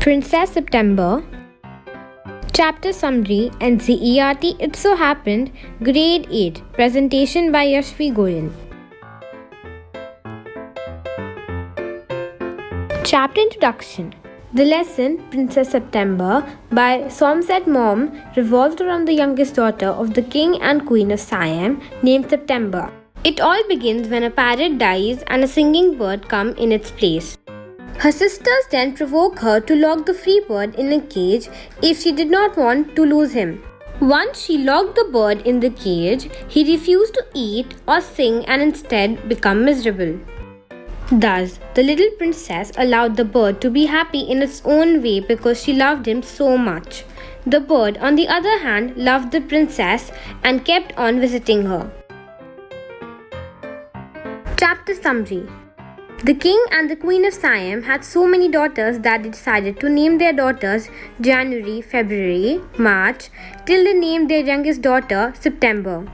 Princess September. Chapter Summary NCERT It So Happened, Grade 8. Presentation by Yashvi Goyal. Chapter Introduction. The lesson, Princess September, by Somerset Maugham, revolved around the youngest daughter of the King and Queen of Siam, named September. It all begins when a parrot dies and a singing bird comes in its place. Her sisters then provoke her to lock the free bird in a cage if she did not want to lose him. Once she locked the bird in the cage, he refused to eat or sing and instead became miserable. Thus, the little princess allowed the bird to be happy in its own way because she loved him so much. The bird, on the other hand, loved the princess and kept on visiting her. Chapter Summary. The king and the queen of Siam had so many daughters that they decided to name their daughters January, February, March, till they named their youngest daughter September.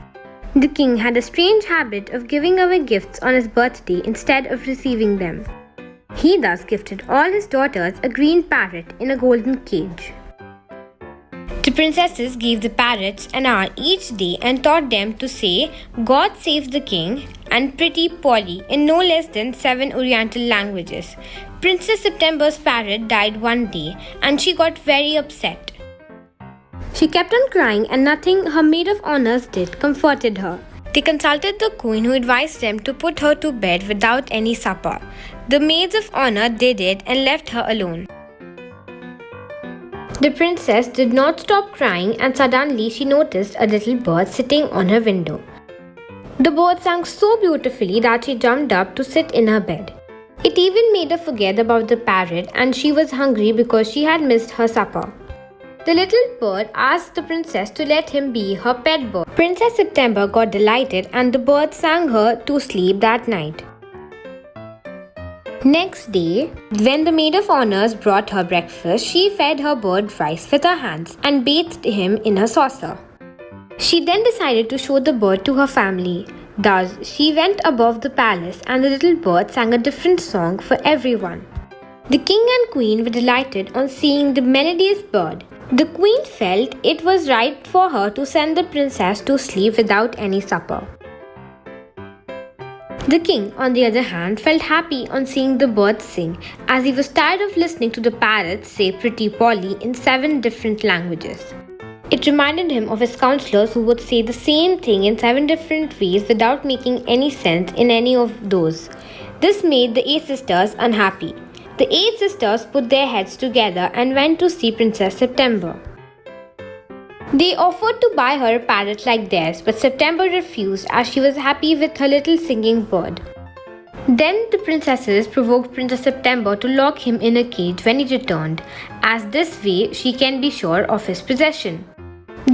The king had a strange habit of giving away gifts on his birthday instead of receiving them. He thus gifted all his daughters a green parrot in a golden cage. The princesses gave the parrots an hour each day and taught them to say, "God save the king," and "Pretty Polly" in no less than 7 Oriental languages. Princess September's parrot died one day and she got very upset. She kept on crying and nothing her maid of honors did comforted her. They consulted the queen, who advised them to put her to bed without any supper. The maids of honor did it and left her alone. The princess did not stop crying and suddenly she noticed a little bird sitting on her window. The bird sang so beautifully that she jumped up to sit in her bed. It even made her forget about the parrot and she was hungry because she had missed her supper. The little bird asked the princess to let him be her pet bird. Princess September got delighted and the bird sang her to sleep that night. Next day, when the maid of honors brought her breakfast, she fed her bird rice with her hands and bathed him in a saucer. She then decided to show the bird to her family. Thus, she went above the palace and the little bird sang a different song for everyone. The king and queen were delighted on seeing the melodious bird. The queen felt it was right for her to send the princess to sleep without any supper. The king, on the other hand, felt happy on seeing the bird sing, as he was tired of listening to the parrots say "Pretty Polly" in 7 different languages. It reminded him of his counselors who would say the same thing in 7 different ways without making any sense in any of those. This made the 8 sisters unhappy. The 8 sisters put their heads together and went to see Princess September. They offered to buy her a parrot like theirs, but September refused as she was happy with her little singing bird. Then the princesses provoked Princess September to lock him in a cage when he returned, as this way she can be sure of his possession.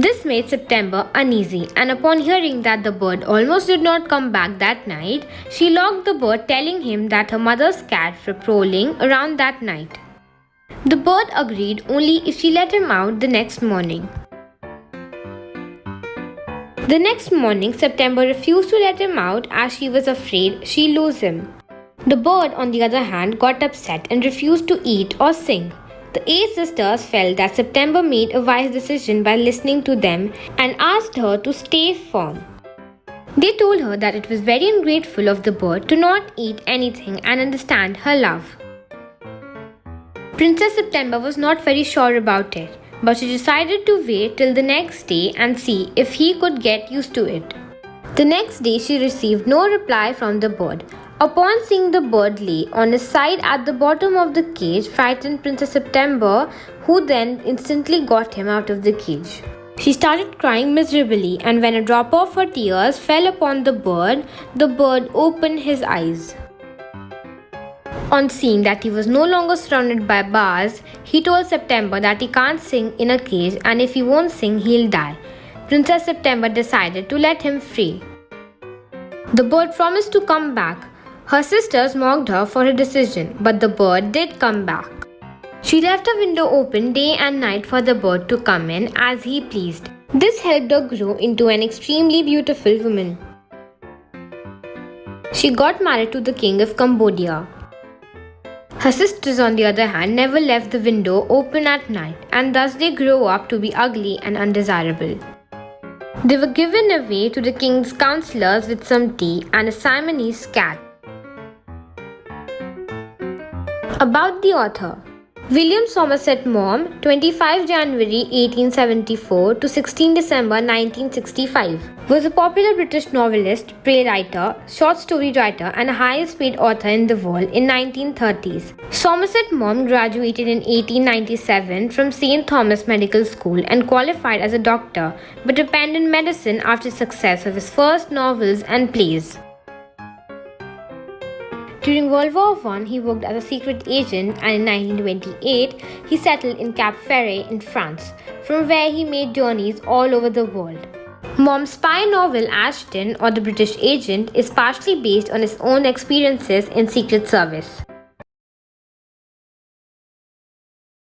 This made September uneasy, and upon hearing that the bird almost did not come back that night, she locked the bird, telling him that her mother's cats were prowling around that night. The bird agreed only if she let him out the next morning. The next morning, September refused to let him out as she was afraid she'd lose him. The bird, on the other hand, got upset and refused to eat or sing. The 8 sisters felt that September made a wise decision by listening to them and asked her to stay firm. They told her that it was very ungrateful of the bird to not eat anything and understand her love. Princess September was not very sure about it, but she decided to wait till the next day and see if he could get used to it. The next day she received no reply from the bird. Upon seeing the bird lay on his side at the bottom of the cage, frightened Princess September, who then instantly got him out of the cage. She started crying miserably, and when a drop of her tears fell upon the bird opened his eyes. On seeing that he was no longer surrounded by bars, he told September that he can't sing in a cage and if he won't sing, he'll die. Princess September decided to let him free. The bird promised to come back. Her sisters mocked her for her decision, but the bird did come back. She left her window open day and night for the bird to come in as he pleased. This helped her grow into an extremely beautiful woman. She got married to the king of Cambodia. Her sisters, on the other hand, never left the window open at night, and thus they grow up to be ugly and undesirable. They were given away to the king's counselors with some tea and a Siamese cat. About the author. William Somerset Maugham, 25 January 1874 to 16 December 1965, was a popular British novelist, playwright, short story writer, and highest paid author in the world in 1930s. Somerset Maugham graduated in 1897 from St. Thomas Medical School and qualified as a doctor, but abandoned medicine after success of his first novels and plays. During World War I, he worked as a secret agent, and in 1928, he settled in Cap Ferret in France, from where he made journeys all over the world. Maugham's spy novel Ashton, or The British Agent, is partially based on his own experiences in Secret Service.